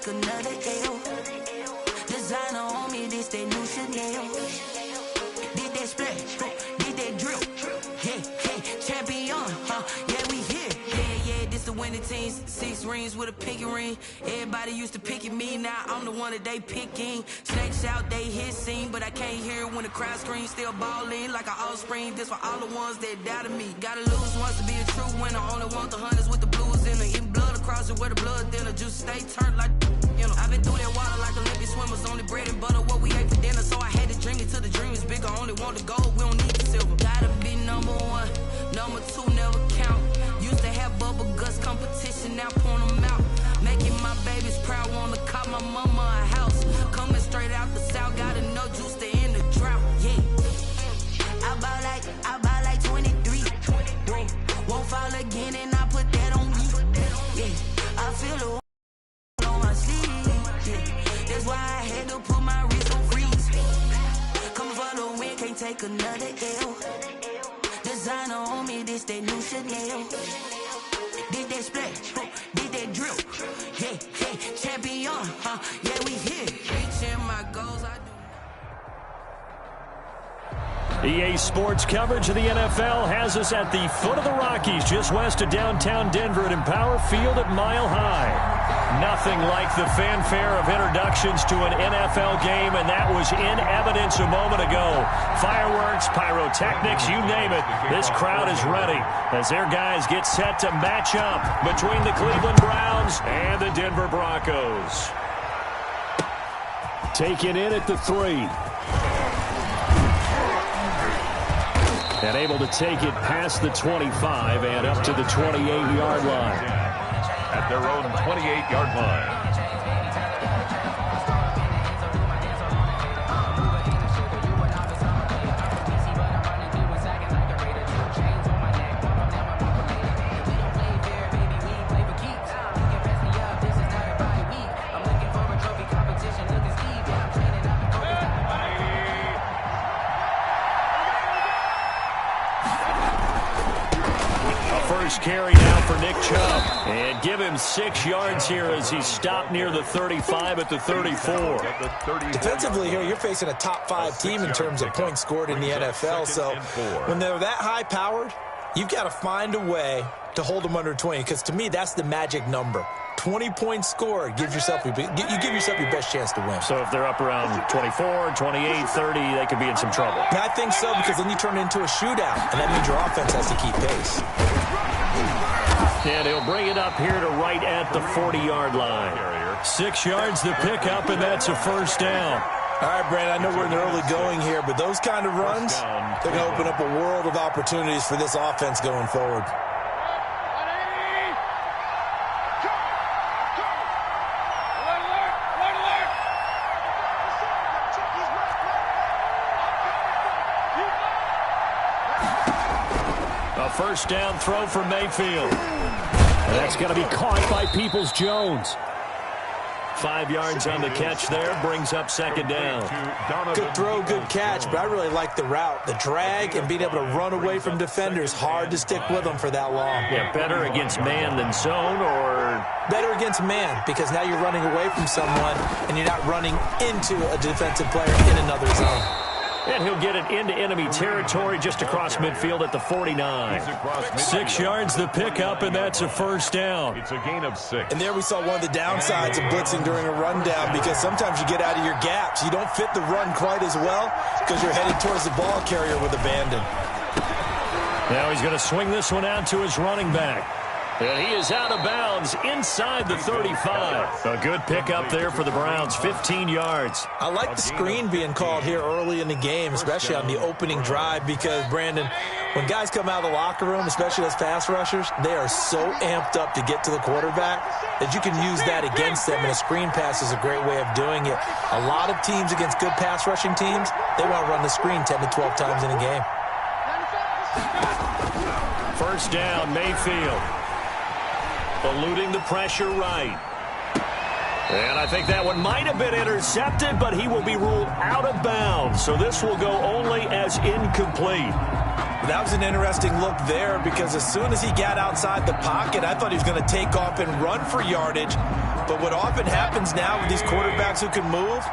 take another L. Designer on me, this that new Chanel. Did that splash, did that drip. Yeah, champion, yeah, we here. Yeah, this the winning teams. 6 rings with a pinky ring. Everybody used to picking me, now I'm the one that they picking. Snake shout, they hit scene, but I can't hear it when the crowd screams. Still ballin' like an offspring. This for all the ones that doubted me. Gotta lose once to be a true winner. Only want the hunters with the blues in it. Eating blood across it where the blood dinner. Juice stay turned like, you know. I've been through that water like Olympic swimmers. Only bread and butter what we ate for dinner. So I had to dream it till the dream is bigger. Only want the gold, we don't need the silver. Gotta be number 1, number 2 never count. Used to have bubble guts competition, now point them out. Making my babies proud, wanna call my mama a house. Coming straight out the south, gotta know juice to end the drought. Yeah, I bought like 23. Whoa, won't fall again, and I put that on me. Yeah, I feel the on my sleeve. Yeah, that's why I had to put my wrist on freeze. Coming for the win, can't take another L. Designer on me, this that new Chanel. Did that splash, did that drip. Yeah, champion, yeah, we here. Reaching my goals, I do. EA Sports coverage of the NFL has us at the foot of the Rockies, just west of downtown Denver at Empower Field at Mile High. Nothing like the fanfare of introductions to an NFL game, and that was in evidence a moment ago. Fireworks, pyrotechnics, you name it. This crowd is ready as their guys get set to match up between the Cleveland Browns and the Denver Broncos. Taken in at the 3. And able to take it past the 25 and up to the 28-yard line. At their own 28-yard line. Carry now for Nick Chubb. And give him 6 yards here as he stopped near the 35 at the 34. Defensively here, you're facing a top 5 team in terms of points scored in the NFL. So when they're that high-powered, you've got to find a way to hold them under 20. Because to me, that's the magic number. 20 points scored, you give yourself your best chance to win. So if they're up around 24, 28, 30, they could be in some trouble. And I think so, because then you turn it into a shootout, and that means your offense has to keep pace. And he'll bring it up here to right at the 40-yard line. 6 yards the pickup, and that's a first down. All right, Brandon, I know we're in the early going here, but those kind of runs, they're going to open up a world of opportunities for this offense going forward. First down throw for Mayfield. And that's going to be caught by Peoples-Jones. 5 yards on the catch there, brings up second down. Good throw, good catch, but I really like the route. The drag and being able to run away from defenders, hard to stick with them for that long. Yeah, better against man than zone, or? Better against man, because now you're running away from someone and you're not running into a defensive player in another zone. And he'll get it into enemy territory just across midfield at the 49. 6 yards the pickup, and that's a first down. It's a gain of 6. And there we saw one of the downsides of blitzing during a rundown, because sometimes you get out of your gaps. You don't fit the run quite as well because you're headed towards the ball carrier with abandon. Now he's going to swing this one out to his running back. And he is out of bounds inside the 35. A good pickup there for the Browns, 15 yards. I like the screen being called here early in the game, especially on the opening drive, because, Brandon, when guys come out of the locker room, especially those pass rushers, they are so amped up to get to the quarterback that you can use that against them, and a screen pass is a great way of doing it. A lot of teams against good pass rushing teams, they want to run the screen 10 to 12 times in a game. First down, Mayfield. Eluding the pressure right. And I think that one might have been intercepted, but he will be ruled out of bounds. So this will go only as incomplete. That was an interesting look there, because as soon as he got outside the pocket, I thought he was going to take off and run for yardage. But what often happens now with these quarterbacks who can move,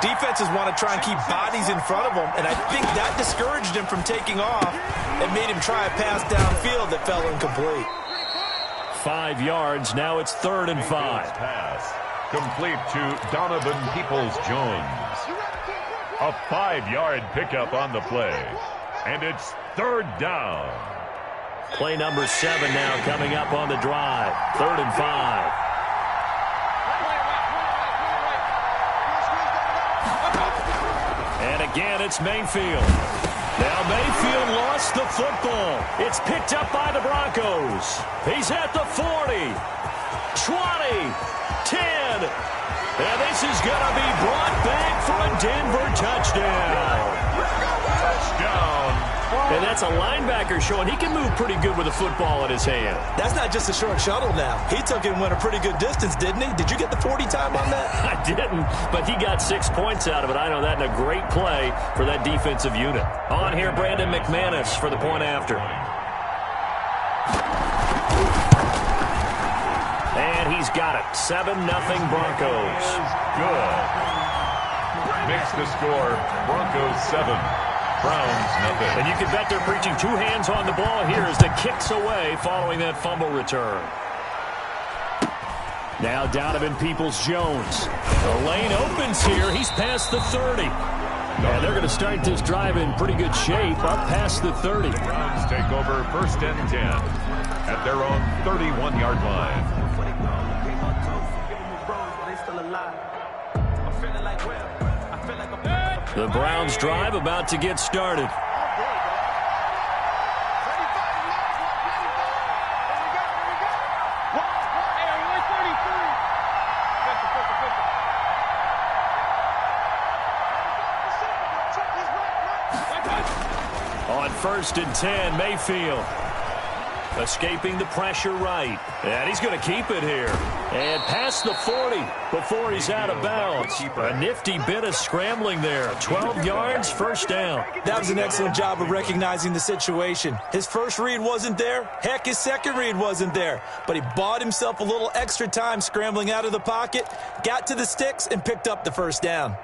defenses want to try and keep bodies in front of them, and I think that discouraged him from taking off and made him try a pass downfield that fell incomplete. 5 yards. Now it's 3rd and 5. Pass complete to Donovan Peoples-Jones. A 5-yard pickup on the play. And it's 3rd down. Play number 7 now coming up on the drive. 3rd and 5. And again, it's Mayfield. Now Mayfield lost the football. It's picked up by the Broncos. He's at the 40, 20, 10. And this is going to be brought back for a Denver touchdown. Touchdown. And that's a linebacker showing he can move pretty good with a football in his hand. That's not just a short shuttle now. He took it and went a pretty good distance, didn't he? Did you get the 40 time on that? I didn't, but he got 6 points out of it. I know that, and a great play for that defensive unit. On here, Brandon McManus for the point after. And he's got it. 7-0 Broncos. Good. Makes the score Broncos 7. Browns nothing. And you can bet they're preaching 2 hands on the ball here as the kick's away following that fumble return. Now Donovan Peoples-Jones. The lane opens here. He's past the 30. And they're going to start this drive in pretty good shape up past the 30. The Browns take over 1st and 10 at their own 31-yard line. The Browns drive about to get started. On 1st and 10, Mayfield. Escaping the pressure right. And he's going to keep it here. And past the 40 before he's out of bounds. A nifty bit of scrambling there. 12 yards, 1st down. That was an excellent job of recognizing the situation. His first read wasn't there. Heck, his second read wasn't there. But he bought himself a little extra time scrambling out of the pocket, got to the sticks, and picked up the 1st down.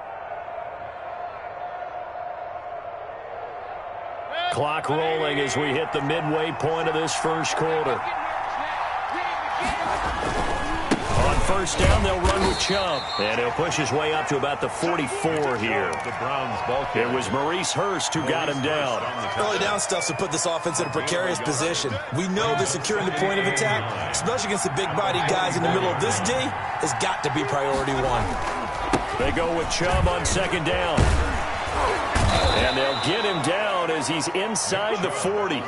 Clock rolling as we hit the midway point of this 1st quarter. On 1st down, they'll run with Chubb. And he'll push his way up to about the 44 here. The Browns ball It was Maurice Hurst who got him down. Early down stuff to put this offense in a precarious position. We know that securing the point of attack, especially against the big-bodied guys in the middle of this D, has got to be priority 1. They go with Chubb on 2nd down. And they'll get him down as he's inside the 40.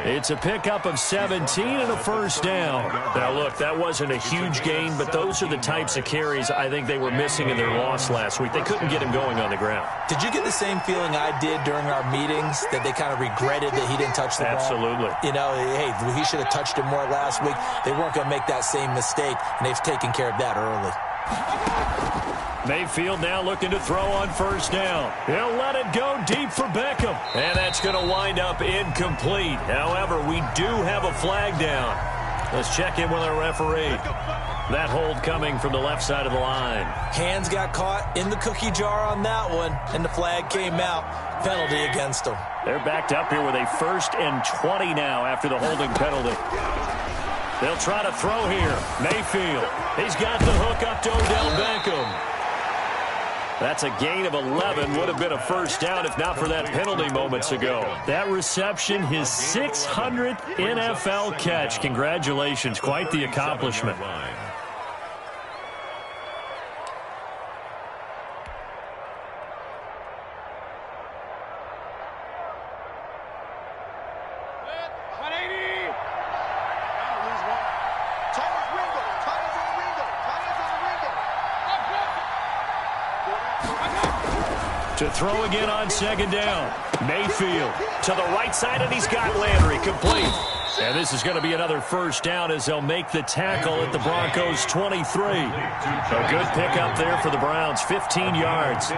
It's a pickup of 17 and a 1st down. Now, look, that wasn't a huge gain, but those are the types of carries I think they were missing in their loss last week. They couldn't get him going on the ground. Did you get the same feeling I did during our meetings, that they kind of regretted that he didn't touch the ball? Absolutely. You know, hey, he should have touched it more last week. They weren't going to make that same mistake, and they've taken care of that early. Mayfield now looking to throw on 1st down. He'll let it go deep for Beckham. And that's going to wind up incomplete. However, we do have a flag down. Let's check in with our referee. That hold coming from the left side of the line. Hands got caught in the cookie jar on that one, and the flag came out. Penalty against them. They're backed up here with a 1st and 20 now after the holding penalty. They'll try to throw here. Mayfield. He's got the hook up to Odell Beckham. That's a gain of 11. Would have been a 1st down if not for that penalty moments ago. That reception, his 600th NFL catch. Congratulations. Quite the accomplishment. To throw again on 2nd down. Mayfield to the right side, and he's got Landry complete. And this is going to be another 1st down as they'll make the tackle at the Broncos 23. A good pickup there for the Browns, 15 yards.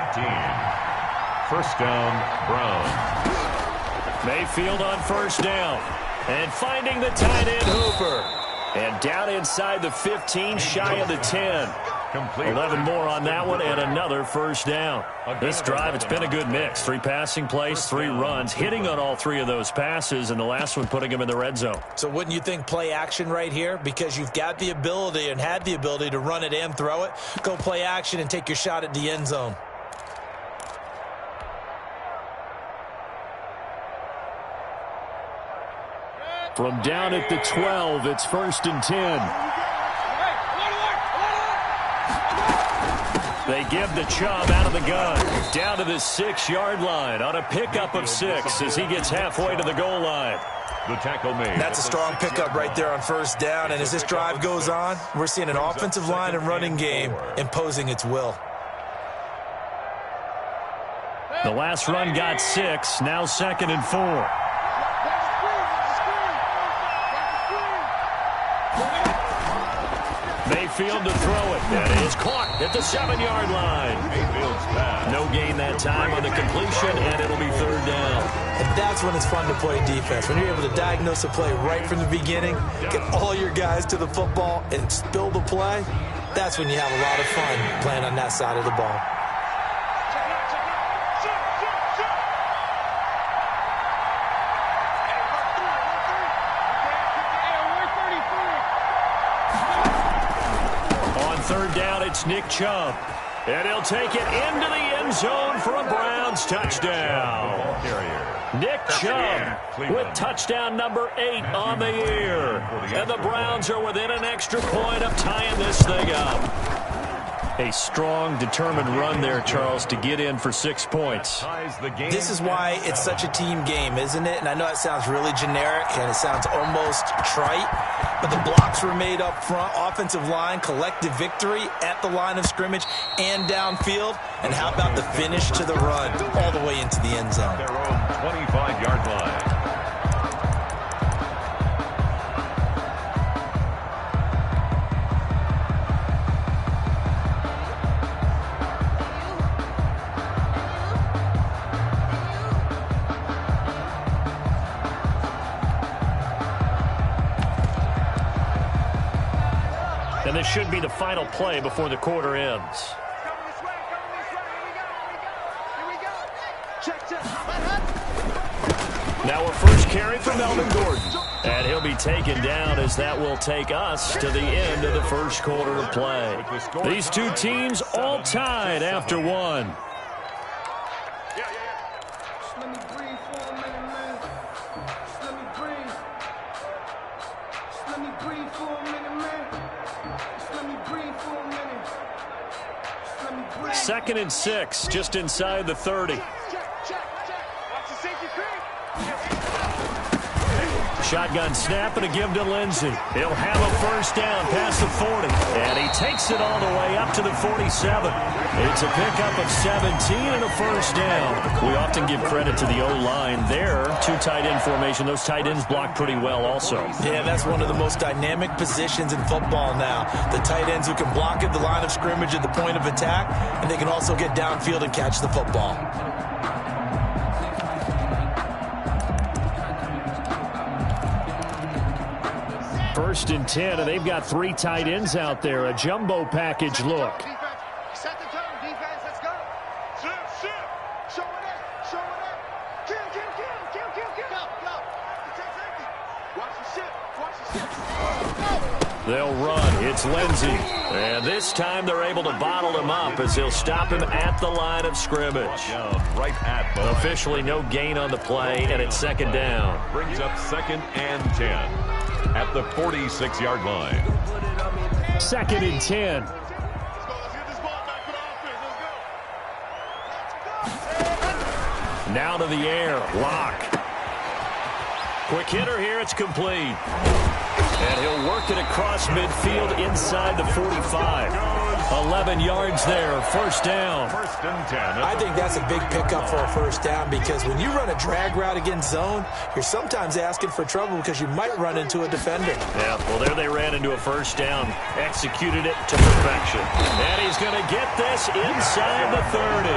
1st down, Browns. Mayfield on 1st down. And finding the tight end Hooper. And down inside the 15, shy of the 10. Complete. 11 more on that one and another first down. This drive, it's been a good mix. 3 passing plays, 3 runs, hitting on all 3 of those passes, and the last one putting him in the red zone. So wouldn't you think play action right here? Because you've got the ability and had the ability to run it and throw it. Go play action and take your shot at the end zone. From down at the 12, it's 1st and 10. They give the Chubb out of the gun. Down to the 6-yard line on a pickup of 6 as he gets halfway to the goal line. The tackle made. That's a strong pickup right there on first down. And as this drive goes on, we're seeing an offensive line and running game imposing its will. The last run got 6. Now 2nd and 4. Mayfield to throw it. That is caught at the 7-yard line. No gain that time on the completion, and it'll be 3rd down. And that's when it's fun to play defense. When you're able to diagnose a play right from the beginning, get all your guys to the football, and spill the play, that's when you have a lot of fun playing on that side of the ball. It's Nick Chubb, and he'll take it into the end zone for a Browns touchdown. Nick Chubb with touchdown number 8 on the year. And the Browns are within an extra point of tying this thing up. A strong, determined run there, Charles, to get in for 6 points. This is why it's such a team game, isn't it? And I know it sounds really generic, and it sounds almost trite, but the blocks were made up front, offensive line, collective victory at the line of scrimmage and downfield. And how about the finish to the run all the way into the end zone? Their own 25-yard line. And this should be the final play before the quarter ends. Now a first carry for Melvin Gordon. And he'll be taken down as that will take us to the end of the first quarter of play. These two teams all tied after one. Second and 6, just inside the 30. Shotgun snap and a give to Lindsey. He'll have a first down past the 40. And he takes it all the way up to the 47. It's a pickup of 17 and a first down. We often give credit to the O-line there. 2 tight end formation. Those tight ends block pretty well also. Yeah, that's one of the most dynamic positions in football now. The tight ends who can block at the line of scrimmage at the point of attack, and they can also get downfield and catch the football. First and 10, and they've got 3 tight ends out there. A jumbo package look. Set the tone, defense, let's go. Shift. Show it up. Kill. Go. Watch the shift. They'll run. It's Lindsey. And this time they're able to bottle him up as he'll stop him at the line of scrimmage. Right at the Officially no gain on the play, and it's second down. Brings up 2nd and 10. At the 46-yard line. 2nd and 10. Let's get this ball back for the offense. Let's go. Now to the air. Lock. Quick hitter here. It's complete. And he'll work it across midfield inside the 45. 11 yards there. First down. 1st and 10. I think that's a big pickup for a first down because when you run a drag route against zone, you're sometimes asking for trouble because you might run into a defender. Yeah, well, there they ran into a first down. Executed it to perfection. And he's going to get this inside the 30.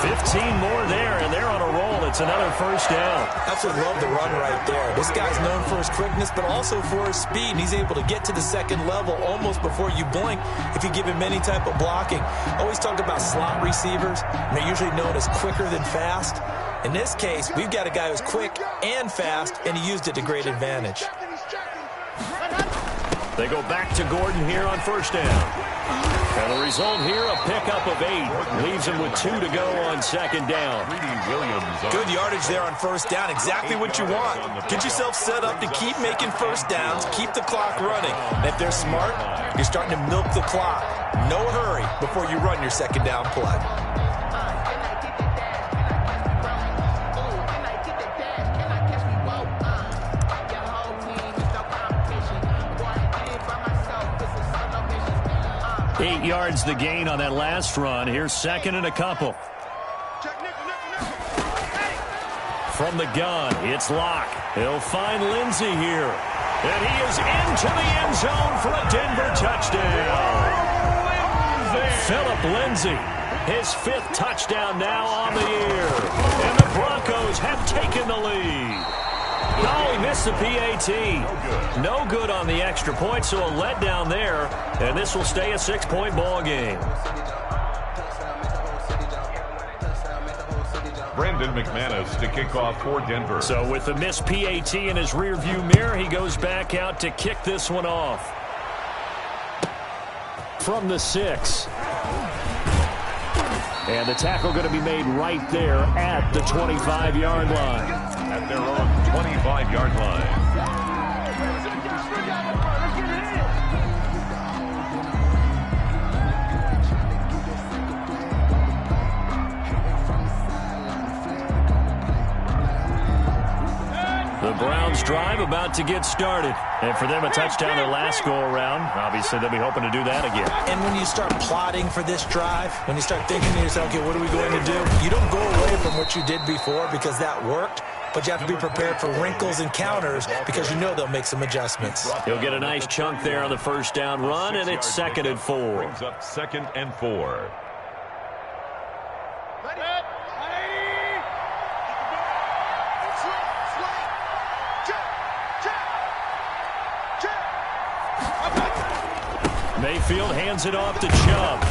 15 more there, and they're on a roll. It's another first down. Absolutely love the run right there. This guy's known for his quickness, but also for his speed. And he's able to get to the second level almost before you blink if you give him any type of blocking. Always talk about slot receivers, and they're usually known as quicker than fast. In this case, we've got a guy who's quick and fast, and he used it to great advantage. They go back to Gordon here on first down. And the result here, a pickup of 8. Leaves him with 2 to go on second down. Good yardage there on first down. Exactly what you want. Get yourself set up to keep making first downs, keep the clock running. And if they're smart, you're starting to milk the clock. No hurry before you run your second down play. 8 yards the gain on that last run. Here's second and a couple. From the gun, it's Locke. He'll find Lindsey here. And he is into the end zone for a Denver touchdown. Phillip Lindsey, his 5th touchdown now on the year. And the Broncos have taken the lead. No, he missed the PAT. No good on the extra point, so a letdown there. And this will stay a 6-point ball game. Brandon McManus to kick off for Denver. So with the missed PAT in his rearview mirror, he goes back out to kick this one off. From the 6. And the tackle going to be made right there at the 25-yard line. At their own 25-yard line. The Browns drive about to get started. And for them, a touchdown their last go-around. Obviously, they'll be hoping to do that again. And when you start plotting for this drive, when you start thinking to yourself, okay, what are we going to do? You don't go away from what you did before because that worked. But you have to be prepared for wrinkles and counters because you know they'll make some adjustments. He'll get a nice chunk there on the first down run, and it's 2nd and 4. Brings up 2nd and 4. Mayfield hands it off to Chubb.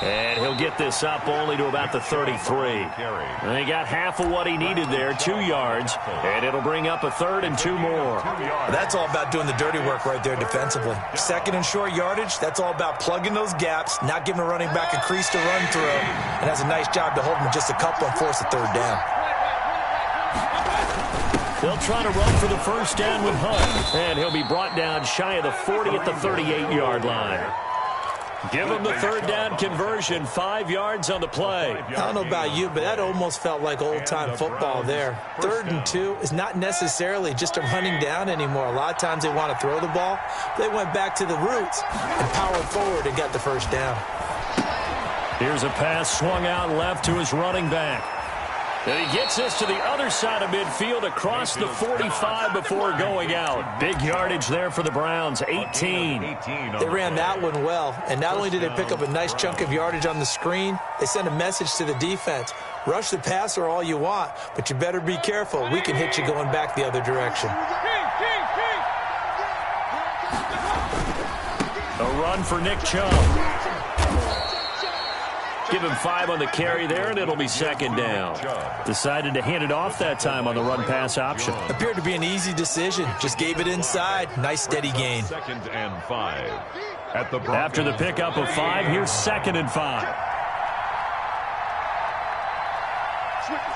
And he'll get this up only to about the 33. And he got half of what he needed there, 2 yards. And it'll bring up a 3rd and 2 more. That's all about doing the dirty work right there defensively. 2nd and short yardage, that's all about plugging those gaps, not giving a running back a crease to run through. And has a nice job to hold him just a couple and force a 3rd down. They'll try to run for the first down with Hunt. And he'll be brought down shy of the 40 at the 38-yard line. Give him the 3rd down conversion, 5 yards on the play. I don't know about you, but that almost felt like old-time football there. 3rd and 2 is not necessarily just a running down anymore. A lot of times they want to throw the ball. They went back to the roots and powered forward and got the first down. Here's a pass swung out left to his running back. And he gets this to the other side of midfield across the 45 before going out. Big yardage there for the Browns, 18. They ran that one well, and not only did they pick up a nice chunk of yardage on the screen, they sent a message to the defense. Rush the passer all you want, but you better be careful. We can hit you going back the other direction. A run for Nick Chubb. Give him 5 on the carry there, and it'll be 2nd down. Decided to hand it off that time on the run-pass option. Appeared to be an easy decision. Just gave it inside. Nice, steady gain. 2nd and 5. At the After the pickup of 5, here's 2nd and 5. Switch it.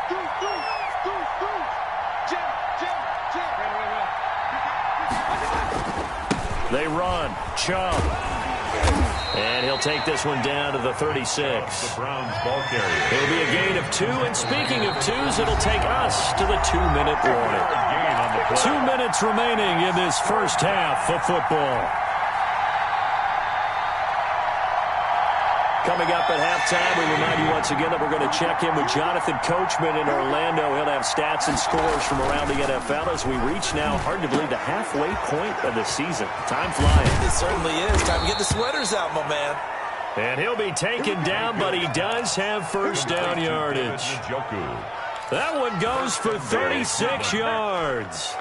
Do. Jam. They run. Chubb. And he'll take this one down to the 36. The Browns ball carrier. It'll be a gain of 2, and speaking of 2s, it'll take us to the 2-minute warning. 2 minutes remaining in this first half of football. Coming up at halftime, we remind you once again that we're going to check in with Jonathan Coachman in Orlando. He'll have stats and scores from around the NFL as we reach now, hard to believe, the halfway point of the season. Time flying. It certainly is. Time to get the sweaters out, my man. And he'll be taken down, but he does have first down yardage. That one goes for 36 yards.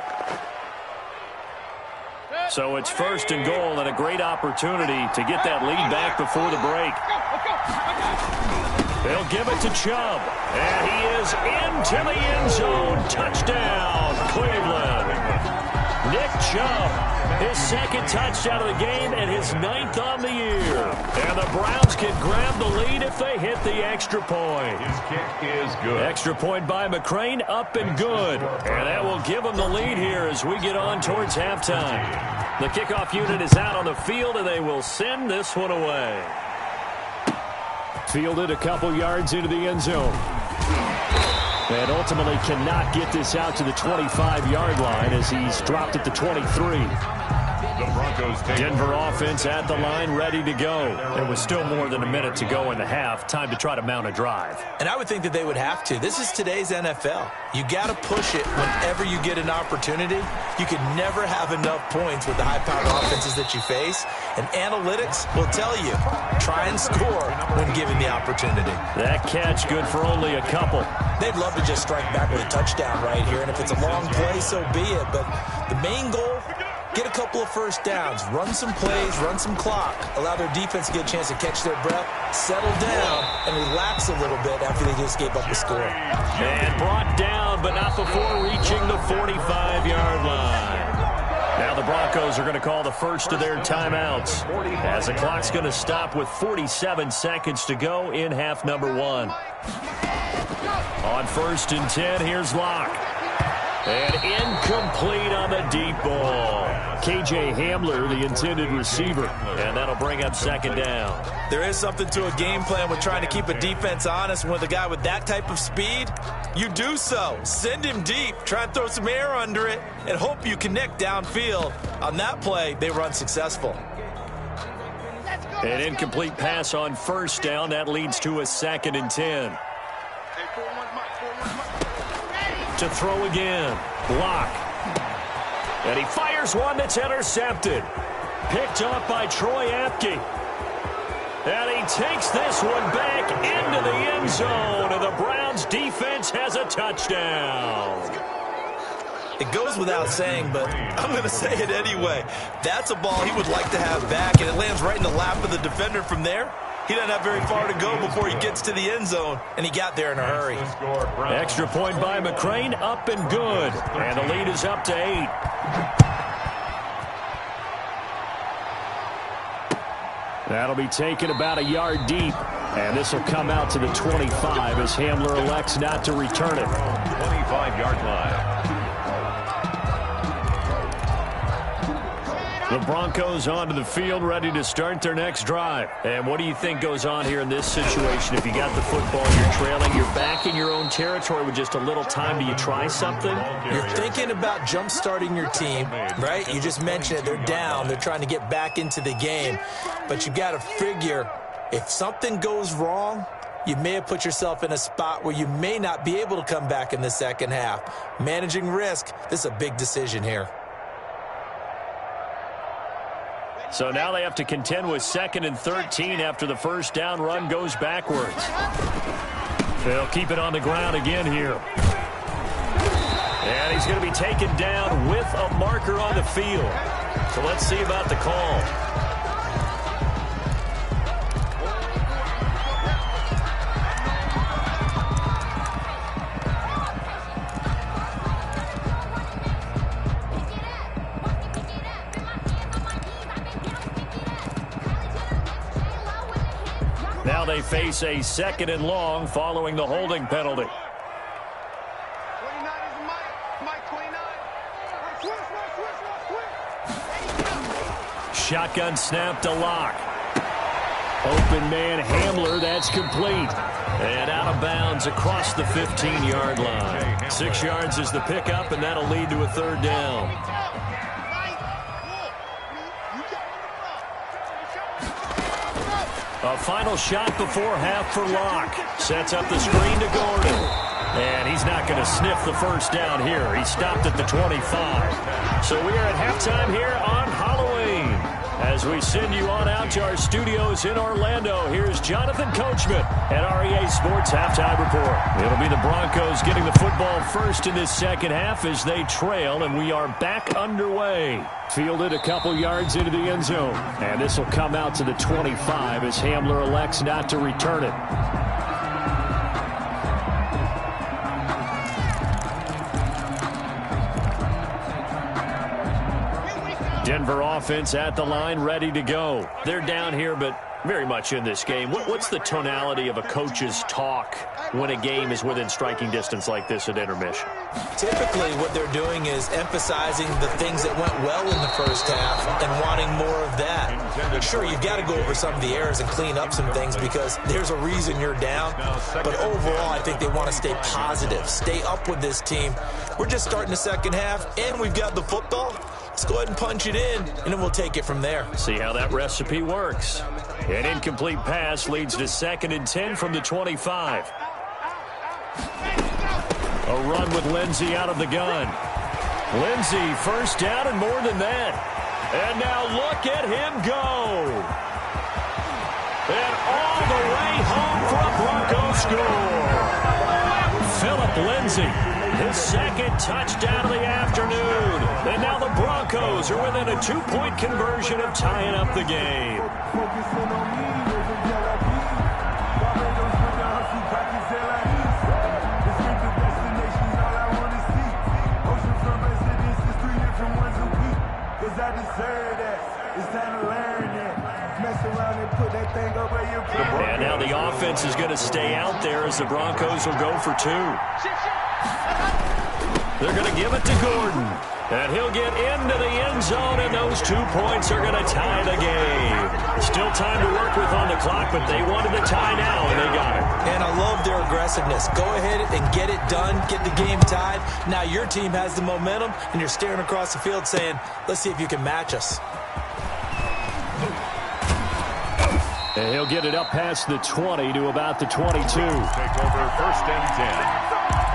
So it's first and goal and a great opportunity to get that lead back before the break. They'll give it to Chubb. And he is into the end zone. Touchdown, Cleveland. Nick Chubb, his second touchdown of the game and his 9th on the year. And the Browns can grab the lead if they hit the extra point. His kick is good. Extra point by McCrane, up and good. And that will give them the lead here as we get on towards halftime. The kickoff unit is out on the field, and they will send this one away. Fielded a couple yards into the end zone. And ultimately cannot get this out to the 25-yard line as he's dropped at the 23. The Broncos take Denver offense at the line, ready to go. There was still more than a minute to go in the half. Time to try to mount a drive. And I would think that they would have to. This is today's NFL. You got to push it whenever you get an opportunity. You can never have enough points with the high-powered offenses that you face. And analytics will tell you, try and score when given the opportunity. That catch good for only a couple. They'd love to just strike back with a touchdown right here. And if it's a long play, so be it. But the main goal, get a couple of first downs, run some plays, run some clock, allow their defense to get a chance to catch their breath, settle down, and relax a little bit after they just gave up the score. And brought down, but not before reaching the 45-yard line. Now the Broncos are going to call the first of their timeouts as the clock's going to stop with 47 seconds to go in half number 1. On 1st and 10, here's Locke. And incomplete on the deep ball. K.J. Hamler, the intended receiver. And that'll bring up 2nd down. There is something to a game plan with trying to keep a defense honest. With a guy with that type of speed, you do so. Send him deep. Try and throw some air under it and hope you connect downfield. On that play, they run successful. An incomplete pass on 1st down. That leads to a 2nd and 10. To throw again. Block. And he fires one that's intercepted. Picked up by Troy Apke. And he takes this one back into the end zone. And the Browns defense has a touchdown. It goes without saying, but I'm going to say it anyway. That's a ball he would like to have back, and it lands right in the lap of the defender from there. He doesn't have very far to go before he gets to the end zone, and he got there in a hurry. Extra point by McCrane, up and good. And the lead is up to 8. That'll be taken about a yard deep. And this will come out to the 25 as Hamler elects not to return it. 25-yard line. The Broncos onto the field, ready to start their next drive. And what do you think goes on here in this situation? If you got the football, you're trailing, you're back in your own territory with just a little time. Do you try something? You're thinking about jump-starting your team, right? You just mentioned it. They're down. They're trying to get back into the game. But you got to figure, if something goes wrong, you may have put yourself in a spot where you may not be able to come back in the second half. Managing risk, this is a big decision here. So now they have to contend with 2nd and 13 after the first down run goes backwards. They'll keep it on the ground again here. And he's going to be taken down with a marker on the field. So let's see about the call. Now they face a 2nd and long following the holding penalty. 29 is Mike 29. Shotgun snap to Locke. Open man Hamler, that's complete. And out of bounds across the 15-yard line. 6 yards is the pickup, and that'll lead to a 3rd down. A final shot before half for Locke. Sets up the screen to Gordon. And he's not going to sniff the first down here. He stopped at the 25. So we are at halftime here on Halloween As we send you on out to our studios in Orlando, here's Jonathan Coachman at REA Sports Halftime Report. It'll be the Broncos getting the football first in this second half as they trail, and we are back underway. Fielded a couple yards into the end zone, and this will come out to the 25 as Hamler elects not to return it. Denver offense at the line, ready to go. They're down here, but very much in this game. What's the tonality of a coach's talk when a game is within striking distance like this at intermission? Typically, what they're doing is emphasizing the things that went well in the first half and wanting more of that. Sure, you've got to go over some of the errors and clean up some things because there's a reason you're down. But overall, I think they want to stay positive, stay up with this team. We're just starting the second half, and we've got the football. Let's go ahead and punch it in, and then we'll take it from there. See how that recipe works. An incomplete pass leads to 2nd and 10 from the 25. A run with Lindsey out of the gun. Lindsey, first down and more than that. And now look at him go. And all the way home for a Broncos score. Philip Lindsey, his second touchdown of the afternoon. And now the Broncos are within a 2-point conversion of tying up the game. And now the offense is going to stay out there as the Broncos will go for 2. They're going to give it to Gordon. And he'll get into the end zone, and those 2 points are going to tie the game. Still time to work with on the clock, but they wanted the tie now, and they got it. And I love their aggressiveness. Go ahead and get it done, get the game tied. Now your team has the momentum, and you're staring across the field saying, let's see if you can match us. And he'll get it up past the 20 to about the 22. Take over 1st and 10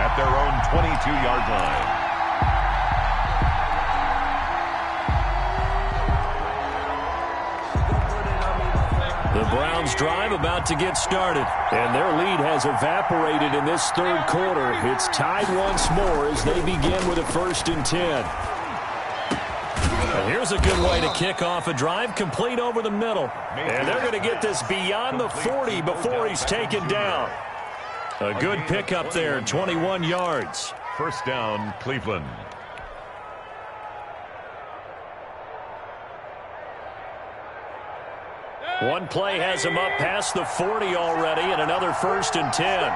at their own 22-yard line. The Browns drive about to get started, and their lead has evaporated in this third quarter. It's tied once more as they begin with a 1st and 10. And here's a good way to kick off a drive, complete over the middle. And they're going to get this beyond the 40 before he's taken down. A good pickup there, 21 yards. 1st down, Cleveland. One play has him up past the 40 already, and another 1st and 10.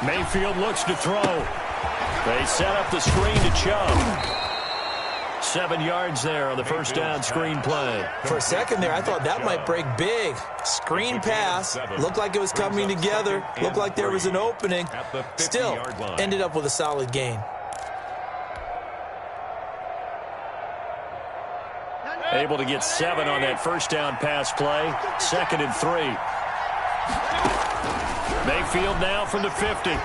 Mayfield looks to throw. They set up the screen to Chubb. 7 yards there on the 1st down screen play. For a second there, I thought that might break big. Screen pass. Looked like it was coming together. Looked like there was an opening. Still, ended up with a solid gain. Able to get 7 on that 1st down pass play. 2nd and 3. Mayfield now from the 50.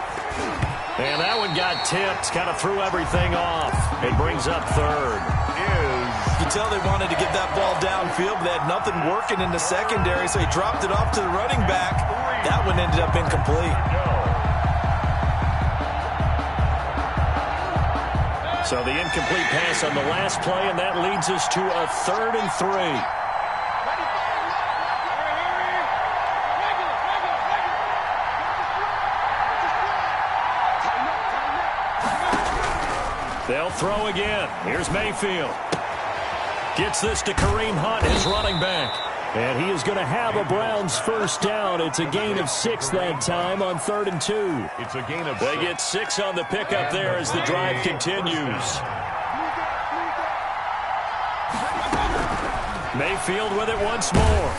And that one got tipped, kind of threw everything off. It brings up 3rd. You tell they wanted to get that ball downfield, but they had nothing working in the secondary, so he dropped it off to the running back. That one ended up incomplete. So the incomplete pass on the last play, and that leads us to a 3rd and 3. They'll throw again. Here's Mayfield. Gets this to Kareem Hunt, his running back. And he is going to have a Browns 1st down. It's a gain of 6 that time on 3rd and 2. It's a gain of 6. They get 6 on the pickup there as the drive continues. Mayfield with it once more.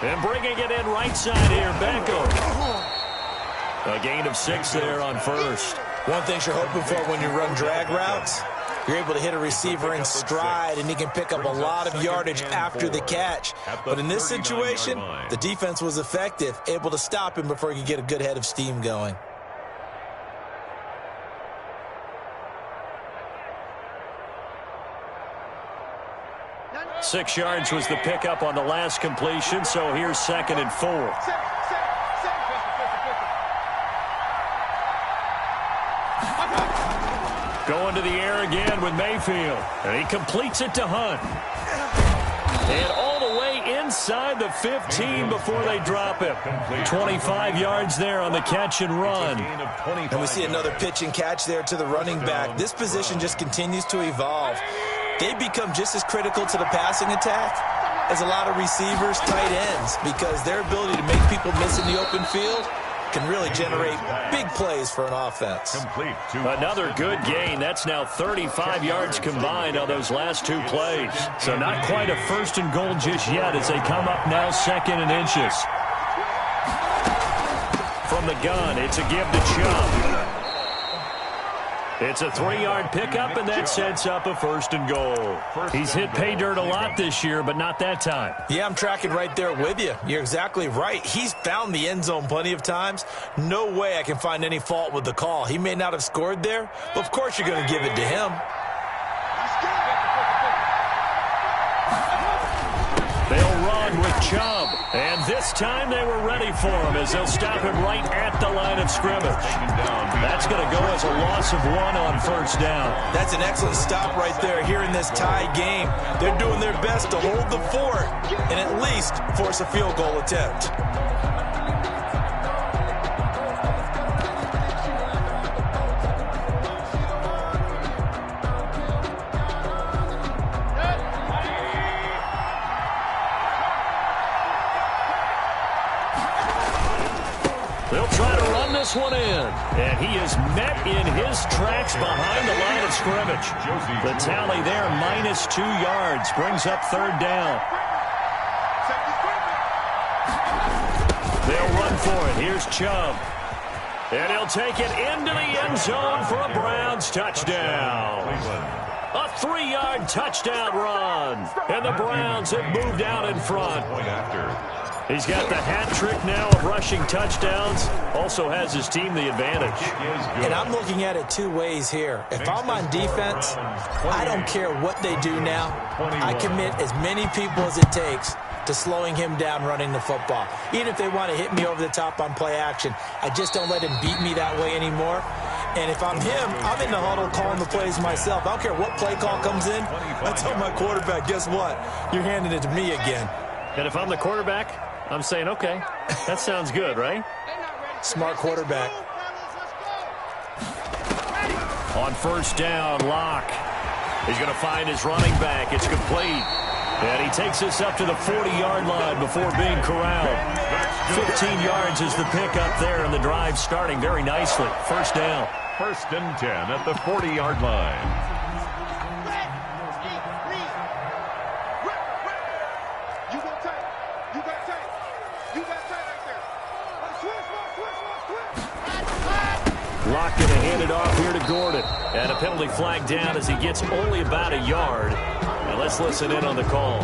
And bringing it in right side here, Beckham. A gain of 6 there on 1st. One thing you're hoping for when you run drag routes, you're able to hit a receiver in stride, and he can pick up a lot of yardage after the catch. But in this situation, the defense was effective, able to stop him before he could get a good head of steam going. 6 yards was the pickup on the last completion, so here's 2nd and 4. Going to the air again with Mayfield. And he completes it to Hunt. And all the way inside the 15 before they drop him. 25 yards there on the catch and run. And we see another pitch and catch there to the running back. This position just continues to evolve. They become just as critical to the passing attack as a lot of receivers, tight ends, because their ability to make people miss in the open field can really generate big plays for an offense. Another good gain. That's now 35 yards combined on those last 2 plays. So not quite a 1st and goal just yet as they come up now 2nd and inches. From the gun, it's a give to Chubb. It's a 3-yard pickup, and that sets up a 1st and goal. He's hit pay dirt a lot this year, but not that time. Yeah, I'm tracking right there with you. You're exactly right. He's found the end zone plenty of times. No way I can find any fault with the call. He may not have scored there, but of course you're going to give it to him. They'll run with Chubb. And this time they were ready for him as they'll stop him right at the line of scrimmage. That's going to go as a loss of 1 on 1st down. That's an excellent stop right there here in this tie game. They're doing their best to hold the fort and at least force a field goal attempt. They'll try to run this one in. And he is met in his tracks behind the line of scrimmage. The tally there, -2 yards, brings up 3rd down. They'll run for it. Here's Chubb. And he'll take it into the end zone for a Browns touchdown. A 3-yard touchdown run. And the Browns have moved out in front. He's got the hat trick now of rushing touchdowns. Also has his team the advantage. And I'm looking at it 2 ways here. If I'm on defense, I don't care what they do now. I commit as many people as it takes to slowing him down running the football. Even if they want to hit me over the top on play action, I just don't let him beat me that way anymore. And if I'm him, I'm in the huddle calling the plays myself. I don't care what play call comes in. I tell my quarterback, guess what? You're handing it to me again. And if I'm the quarterback, I'm saying, okay, that sounds good, right? Smart quarterback. On 1st down, Locke. He's going to find his running back. It's complete. And he takes this up to the 40-yard line before being corralled. 15 yards is the pickup there, and the drive starting very nicely. 1st down. 1st and 10 at the 40-yard line. Locke going to hand it off here to Gordon. And a penalty flag down as he gets only about a yard. Now let's listen in on the call.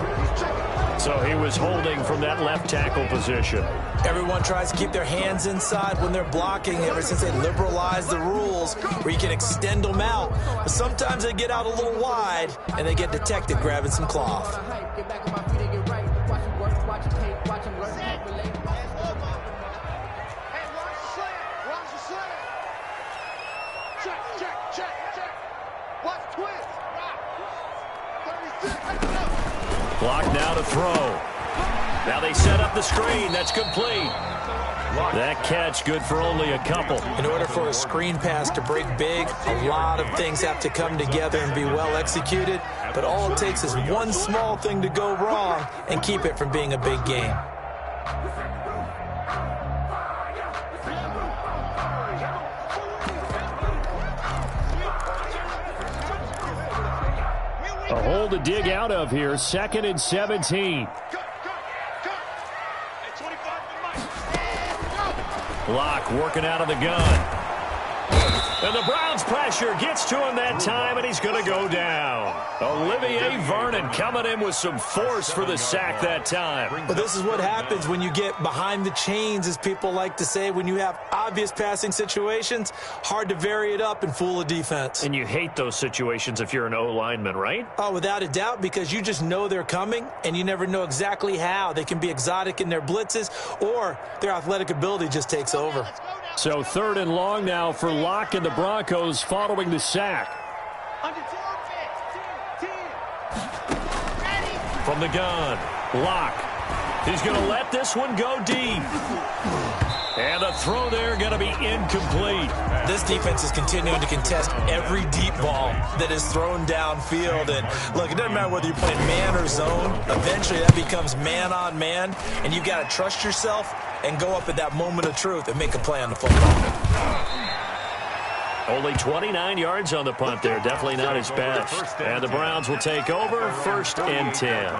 So he was holding from that left tackle position. Everyone tries to keep their hands inside when they're blocking ever since they liberalized the rules where you can extend them out. But sometimes they get out a little wide and they get detected grabbing some cloth. Clock now to throw. Now they set up the screen. That's complete. That catch good for only a couple. In order for a screen pass to break big, a lot of things have to come together and be well executed. But all it takes is one small thing to go wrong and keep it from being a big game. A hole to dig out of here. 2nd and 17. Locke working out of the gun. And the Browns pressure gets to him that time, and he's going to go down. Olivier Vernon coming in with some force for the sack that time. Well, this is what happens when you get behind the chains, as people like to say. When you have obvious passing situations, hard to vary it up and fool a defense. And you hate those situations if you're an O-lineman, right? Oh, without a doubt, because you just know they're coming, and you never know exactly how. They can be exotic in their blitzes, or their athletic ability just takes over. So 3rd and long now for Locke and the Broncos following the sack. From the gun, Locke. He's going to let this one go deep. And the throw there going to be incomplete. This defense is continuing to contest every deep ball that is thrown downfield. And look, it doesn't matter whether you're playing man or zone. Eventually that becomes man on man. And you've got to trust yourself and go up at that moment of truth and make a play on the football. Only 29 yards on the punt there. Definitely not his best. And the Browns will take over 1st and 10.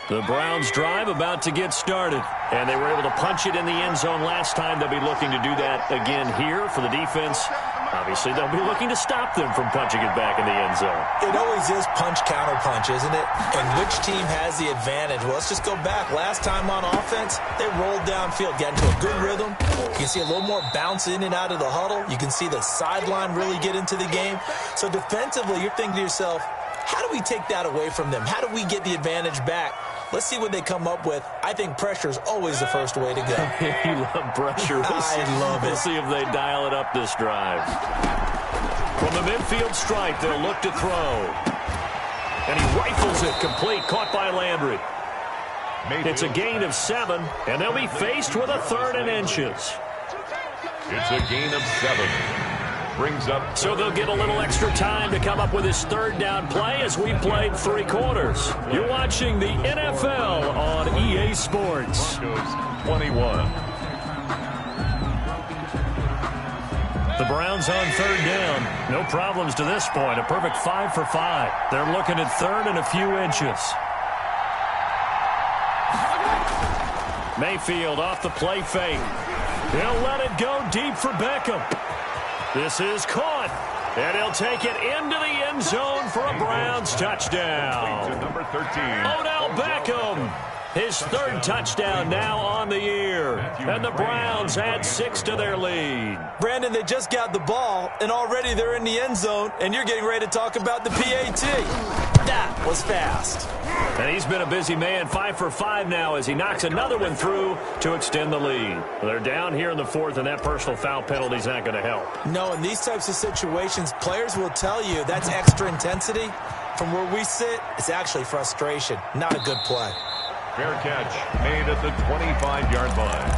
The Browns drive about to get started. And they were able to punch it in the end zone last time. They'll be looking to do that again here for the defense. Obviously, they'll be looking to stop them from punching it back in the end zone. It always is punch-counter-punch, isn't it? And which team has the advantage? Well, let's just go back. Last time on offense, they rolled downfield, got into a good rhythm. You can see a little more bounce in and out of the huddle. You can see the sideline really get into the game. So defensively, you're thinking to yourself, how do we take that away from them? How do we get the advantage back? Let's see what they come up with. I think pressure is always the first way to go. You love pressure. I love it. We'll see if they dial it up this drive. From the midfield stripe, they'll look to throw. And he rifles it complete, caught by Landry. It's a gain of 7, and they'll be faced with a 3rd and inches. It's a gain of 7. Brings up. So they'll get a little extra time to come up with his 3rd down play as we played 3 quarters. You're watching the NFL on EA Sports. 21. The Browns on 3rd down. No problems to this point. A perfect 5 for 5. They're looking at 3rd and a few inches. Mayfield off the play fake. He'll let it go deep for Beckham. This is caught, and he'll take it into the end zone for a Browns touchdown. Number 13. Odell Beckham, his 3rd touchdown now on the year. And the Browns add 6 to their lead. Brandon, they just got the ball, and already they're in the end zone, and you're getting ready to talk about the PAT. That was fast. And he's been a busy man, 5 for 5 now as he knocks another one through to extend the lead. They're down here in the 4th, and that personal foul penalty is not going to help. No, in these types of situations, players will tell you that's extra intensity. From where we sit, it's actually frustration, not a good play. Fair catch made at the 25-yard line.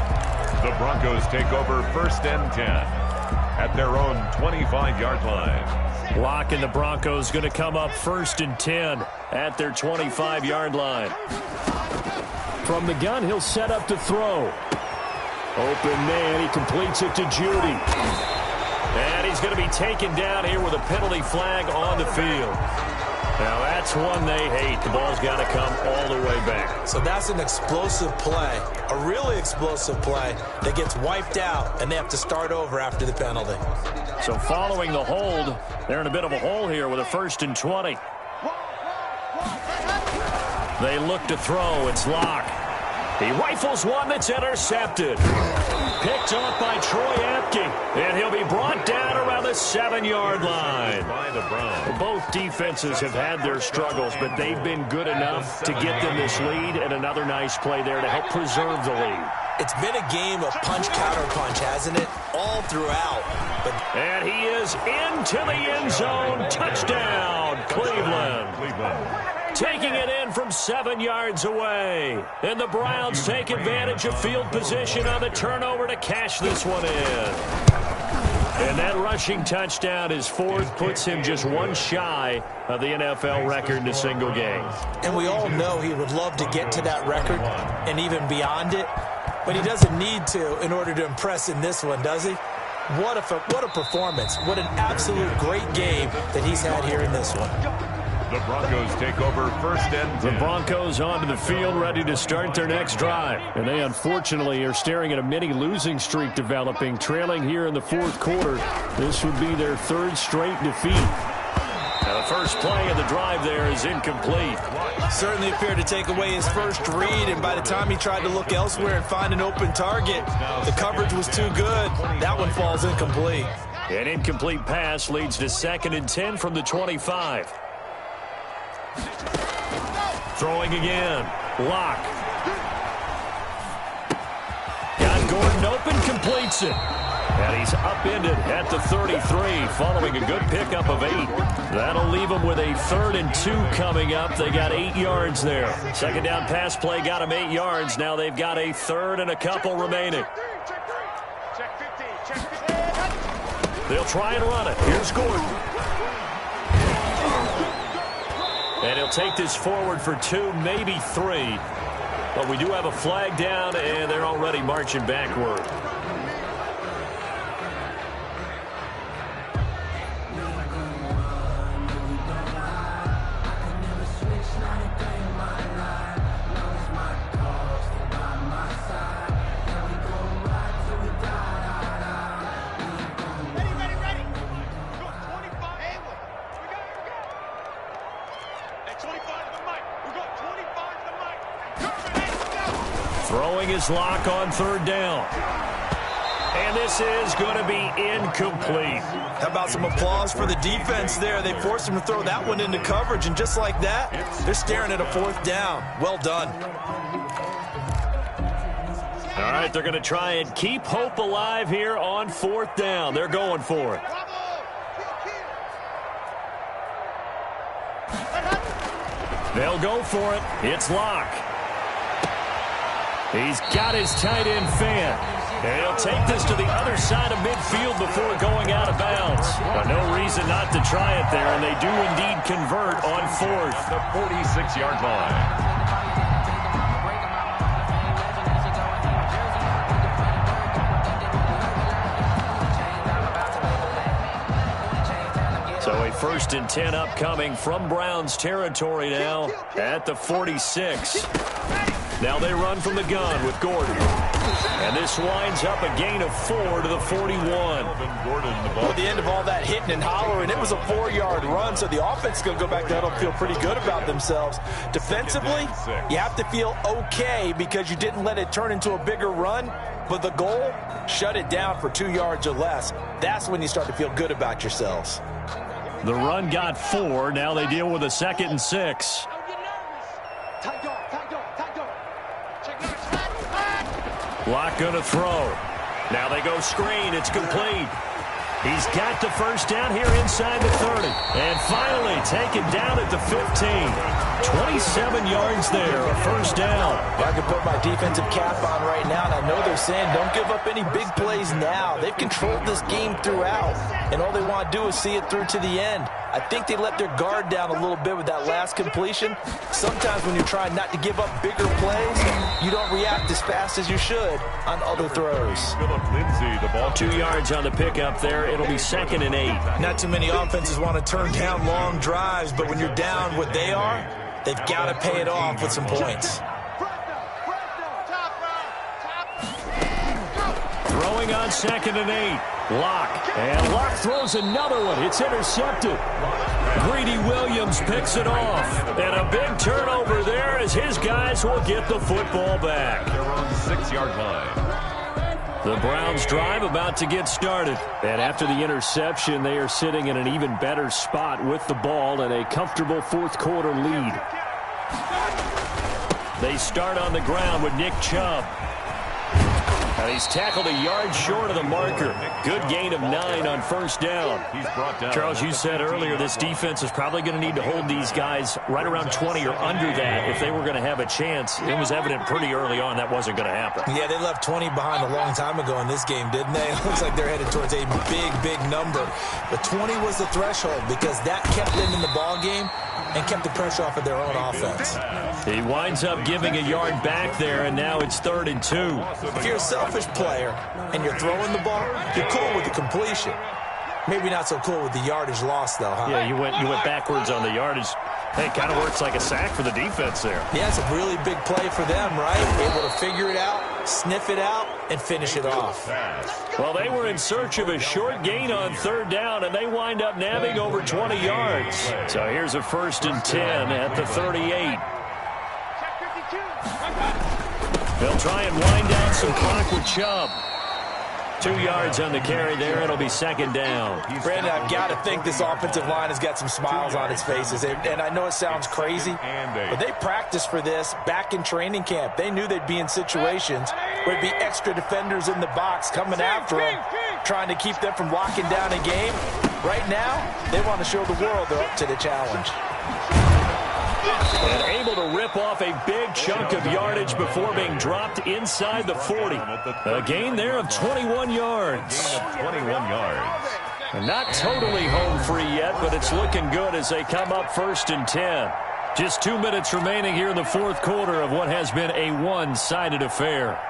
The Broncos take over 1st and 10 at their own 25-yard line. Locke and the Broncos going to come up 1st and 10 at their 25-yard line. From the gun, he'll set up to throw. Open man, he completes it to Judy. And he's going to be taken down here with a penalty flag on the field. Now, that's one they hate. The ball's got to come all the way back. So that's an explosive play, a really explosive play that gets wiped out, and they have to start over after the penalty. So following the hold, they're in a bit of a hole here with a 1st and 20. They look to throw. It's Locke. He rifles one that's intercepted. Picked off by Troy Apke, and he'll be brought down around the 7-yard line. Both defenses have had their struggles, but they've been good enough to get them this lead, and another nice play there to help preserve the lead. It's been a game of punch-counter-punch, hasn't it? All throughout. And he is into the end zone. Touchdown, Cleveland. Taking it in from 7 yards away. And the Browns take advantage of field position on the turnover to cash this one in. And that rushing touchdown, his 4th, puts him just one shy of the NFL record in a single game. And we all know he would love to get to that record and even beyond it. But he doesn't need to in order to impress in this one, does he? What a performance. What an absolute great game that he's had here in this one. The Broncos take over first and 10. The Broncos onto the field, ready to start their next drive. And they unfortunately are staring at a mini losing streak developing, trailing here in the fourth quarter. This would be their third straight defeat. Now the first play of the drive there is incomplete. Certainly appeared to take away his first read, and by the time he tried to look elsewhere and find an open target, the coverage was too good. That one falls incomplete. An incomplete pass leads to 2nd and 10 from the 25. Throwing again. Locke. Got Gordon open, completes it. And he's upended at the 33 following a good pickup of 8. That'll leave them with a 3rd and 2 coming up. They got 8 yards there. Second down pass play got them 8 yards. Now they've got a 3rd and a couple remaining. They'll try and run it. Here's Gordon. And he'll take this forward for 2, maybe 3. But we do have a flag down, and they're already marching backward. Throwing his lock on 3rd down. And this is going to be incomplete. How about some applause for the defense there? They forced him to throw that one into coverage, and just like that, they're staring at a 4th down. Well done. All right, they're going to try and keep hope alive here on 4th down. They're going for it. They'll go for it. It's Locke. He's got his tight end fan. And he'll take this to the other side of midfield before going out of bounds. But no reason not to try it there, and they do indeed convert on 4th. The 46-yard line. So a 1st and 10 upcoming from Browns territory now at the 46. Now they run from the gun with Gordon. And this winds up a gain of 4 to the 41. At the end of all that hitting and hollering, it was a 4-yard run, so the offense is going to go back there and feel pretty good about themselves. Defensively, you have to feel okay because you didn't let it turn into a bigger run, but the goal, shut it down for 2 yards or less. That's when you start to feel good about yourselves. The run got 4. Now they deal with a 2nd and 6. Locke going to throw. Now they go screen. It's complete. He's got the first down here inside the 30. And finally taken down at the 15. 27 yards there, a 1st down. I can put my defensive cap on right now, and I know they're saying don't give up any big plays now. They've controlled this game throughout, and all they want to do is see it through to the end. I think they let their guard down a little bit with that last completion. Sometimes when you're trying not to give up bigger plays, you don't react as fast as you should on other throws. Lindsay, the ball 2 yards on the pickup there. It'll be 2nd and 8. Not too many offenses want to turn down long drives, but when you're down what they are, they've got to pay it off with some points. Throwing on 2nd and 8. Locke. And Locke throws another one. It's intercepted. Greedy Williams picks it off. And a big turnover there as his guys will get the football back. They're on 6-yard line. The Browns drive about to get started. And after the interception, they are sitting in an even better spot with the ball and a comfortable 4th quarter lead. They start on the ground with Nick Chubb. And he's tackled a yard short of the marker. Good gain of 9 on 1st down. He's brought down. Charles, you said earlier this defense is probably going to need to hold these guys right around 20 or under that if they were going to have a chance. It was evident pretty early on that wasn't going to happen. Yeah, they left 20 behind a long time ago in this game, didn't they? It looks like they're headed towards a big, big number. But 20 was the threshold because that kept them in the ball game and kept the pressure off of their own offense. He winds up giving a yard back there, and now it's 3rd and 2. If you're a selfish player and you're throwing the ball, you're cool with the completion. Maybe not so cool with the yardage loss, though, huh? Yeah, you went backwards on the yardage. Hey, kind of works like a sack for the defense there. Yeah, it's a really big play for them, right? Able to figure it out, sniff it out, and finish it off. Well, they were in search of a short gain on third down, and they wind up nabbing over 20 yards. So here's a 1st and 10 at the 38. They'll try and wind down some clock with Chubb. 2 yards on the carry there. It'll be 2nd down. Brandon, I've got to think this offensive line has got some smiles on its faces. And I know it sounds crazy, but they practiced for this back in training camp. They knew they'd be in situations where there'd be extra defenders in the box coming after them, trying to keep them from locking down a game. Right now, they want to show the world they're up to the challenge. And able to rip off a big chunk of yardage before being dropped inside the 40. A gain there of 21 yards. 21 yards. And not totally home free yet, but it's looking good as they come up 1st and 10. Just 2 minutes remaining here in the 4th quarter of what has been a one-sided affair.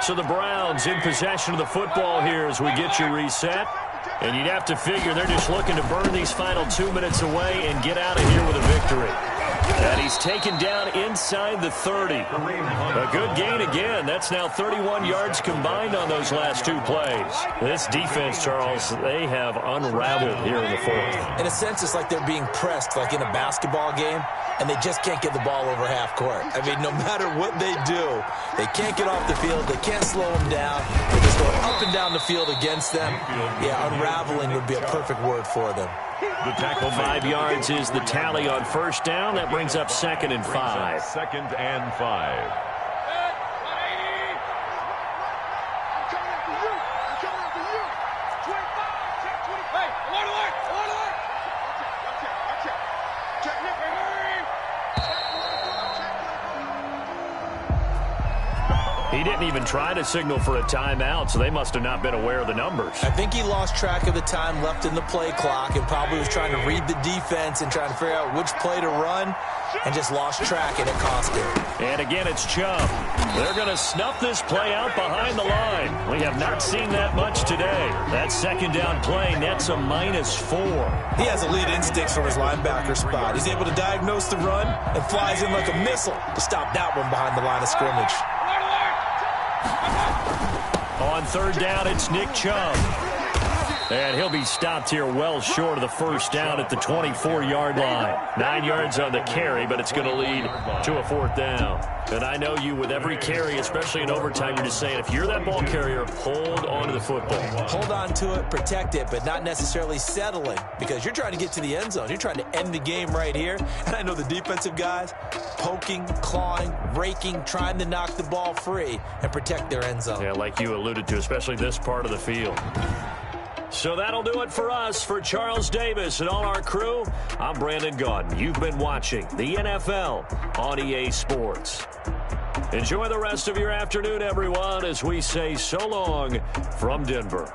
So the Browns in possession of the football here as we get you reset. And you'd have to figure they're just looking to burn these final 2 minutes away and get out of here with a victory. And he's taken down inside the 30. A good gain again. That's now 31 yards combined on those last 2 plays. This defense, Charles, they have unraveled here in the 4th. In a sense, it's like they're being pressed like in a basketball game, and they just can't get the ball over half court. I mean, no matter what they do, they can't get off the field. They can't slow them down. They just go up and down the field against them. Yeah, unraveling would be a perfect word for them. The tackle 5 yards is the tally on 1st down. That brings up 2nd and 5. 2nd and 5. He didn't even try to signal for a timeout, so they must have not been aware of the numbers. I think he lost track of the time left in the play clock and probably was trying to read the defense and trying to figure out which play to run and just lost track, and it cost him. And again, it's Chubb. They're going to snuff this play out behind the line. We have not seen that much today. That 2nd down play nets a -4. He has elite instincts from his linebacker spot. He's able to diagnose the run and flies in like a missile to stop that one behind the line of scrimmage. On 3rd down, it's Nick Chubb. And he'll be stopped here well short of the 1st down at the 24-yard line. 9 yards on the carry, but it's going to lead to a 4th down. And I know you, with every carry, especially in overtime, you're just saying, if you're that ball carrier, hold on to the football. Hold on to it, protect it, but not necessarily settling, because you're trying to get to the end zone. You're trying to end the game right here. And I know the defensive guys poking, clawing, raking, trying to knock the ball free and protect their end zone. Yeah, like you alluded to, especially this part of the field. So that'll do it for us. For Charles Davis and all our crew, I'm Brandon Gaudin. You've been watching the NFL on EA Sports. Enjoy the rest of your afternoon, everyone, as we say so long from Denver.